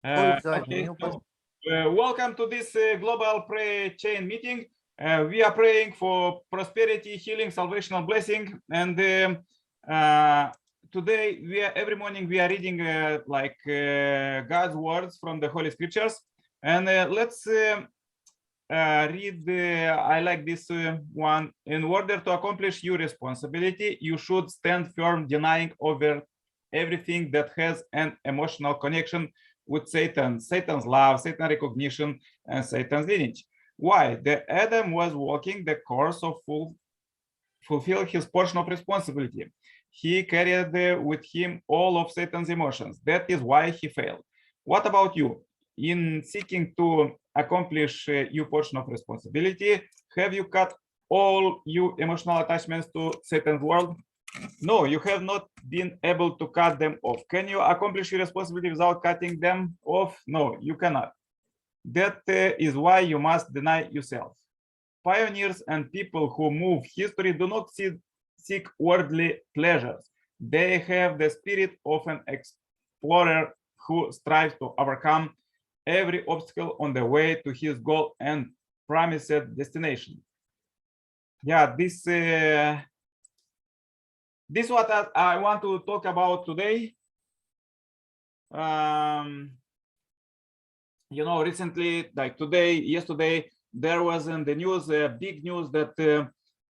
Okay, so welcome to this global prayer chain meeting. We are praying for prosperity, healing, salvational blessing, and today every morning we are reading God's words from the Holy Scriptures, and let's read. I like this one. In order to accomplish your responsibility, you should stand firm, denying over everything that has an emotional connection with Satan, Satan's love, Satan's recognition, and Satan's lineage. Why? The Adam was walking the course of fulfill his portion of responsibility. He carried with him all of Satan's emotions. That is why he failed. What about you? In seeking to accomplish your portion of responsibility, have you cut all your emotional attachments to Satan's world? No, you have not been able to cut them off. Can you accomplish your responsibility without cutting them off? No, you cannot. That is why you must deny yourself. Pioneers and people who move history do not seek worldly pleasures. They have the spirit of an explorer who strives to overcome every obstacle on the way to his goal and promised destination. Yeah, this is what I want to talk about today. You know, recently, like yesterday, there was in the news, big news that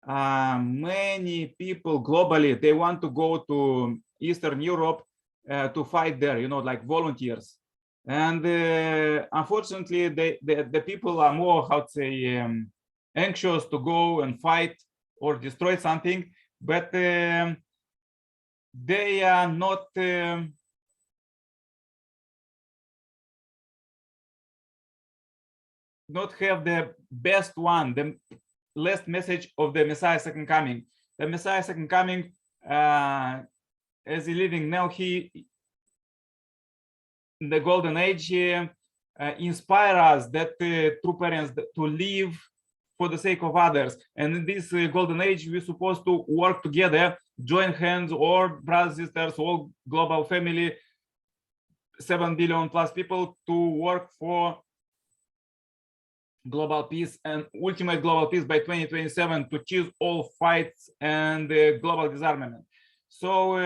many people globally, they want to go to Eastern Europe to fight there, you know, like volunteers. And unfortunately, the people are more, how to say, anxious to go and fight or destroy something, but they are not have the best one, the last message of the Messiah second coming. The Messiah second coming, as he living now, he in the golden age inspire us that true parents to live for the sake of others. And in this golden age, we're supposed to work together, join hands, all brothers, sisters, all global family, 7 billion plus people, to work for global peace and ultimate global peace by 2027, to choose all fights and global disarmament. So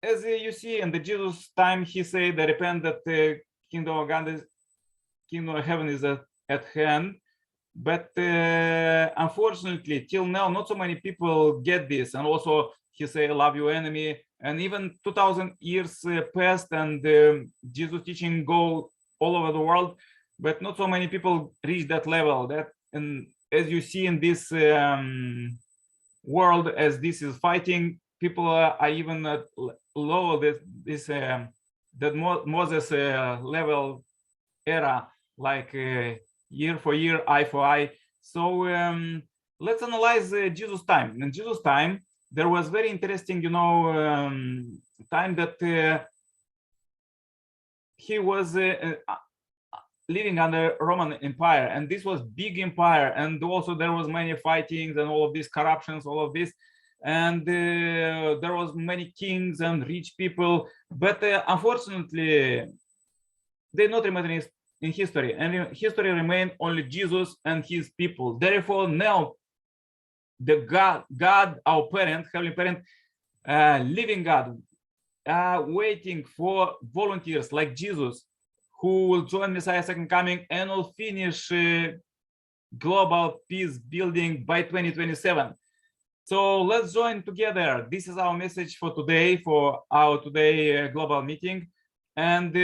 as you see in the Jesus time, he said, repent that the kingdom of God kingdom of heaven is at hand. But unfortunately, till now, not so many people get this. And also, he say, love your enemy. And even 2000 years passed, and Jesus' teaching go all over the world, but not so many people reach that level. That, and as you see in this world, as this is fighting, people are even at low that Moses level era, like year for year, eye for eye. So let's analyze Jesus' time. In Jesus' time, there was very interesting, you know, time that he was living under Roman Empire, and this was big empire, and also there was many fightings and all of these corruptions, all of this, and there was many kings and rich people, but unfortunately, they not remain in history, and in history remain only Jesus and his people. Therefore, now the God, our parent, heavenly parent, living God, waiting for volunteers like Jesus, who will join Messiah second coming and will finish global peace building by 2027. So let's join together. This is our message for today, for our today global meeting, and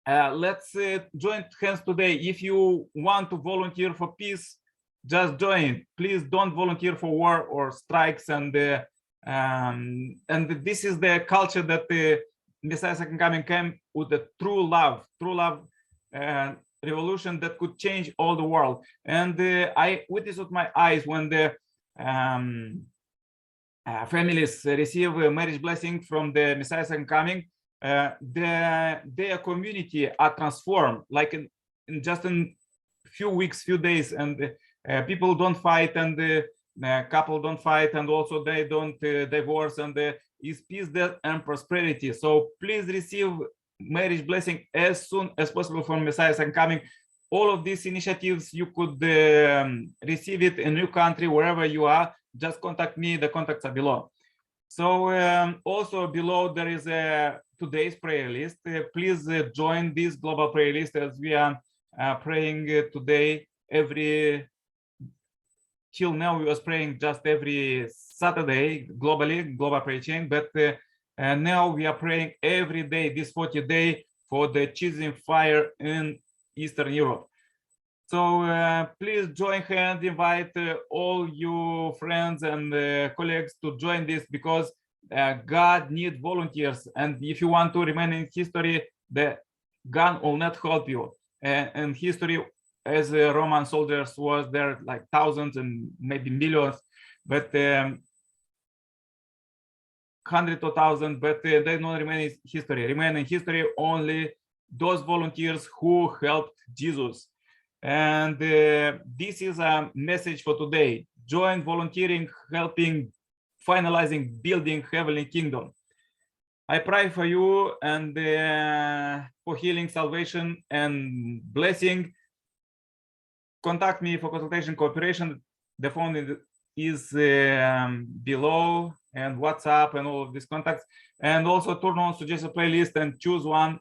let's join hands today. If you want to volunteer for peace, just join. Please don't volunteer for war or strikes. And this is the culture that the Messiah second coming came with, the true love revolution that could change all the world. And I witnessed with my eyes when the families receive a marriage blessing from the Messiah second coming. Their community are transformed, like in just in few weeks, few days, and people don't fight, and couple don't fight, and also they don't divorce, and is peace, death, and prosperity. So please receive marriage blessing as soon as possible from Messiah's Coming. All of these initiatives, you could receive it in your country, wherever you are. Just contact me. The contacts are below. So also below there is a today's prayer list. Please join this global prayer list, as we are praying today till now we was praying just every Saturday globally, global prayer chain, but now we are praying every day, this 40 days, for the ceasing fire in Eastern Europe. So please join hand, invite all your friends and colleagues to join this, because God needs volunteers. And if you want to remain in history, the gun will not help you. And history, as Roman soldiers was there like thousands and maybe millions, but hundreds of thousands, but they don't remain in history. Remain in history only those volunteers who helped Jesus. And this is a message for today. Join volunteering, helping, finalizing, building heavenly kingdom. I pray for you and for healing, salvation, and blessing. Contact me for consultation, cooperation. The phone is below, and WhatsApp and all of these contacts. And also turn on suggested playlist and choose one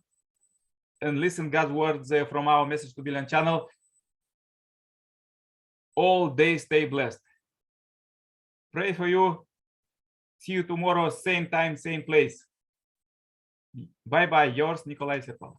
and listen God's words from our Message to Billion channel. All day stay blessed. Pray for you. See you tomorrow, same time, same place. Bye-bye. Yours, Nikolai Sepal.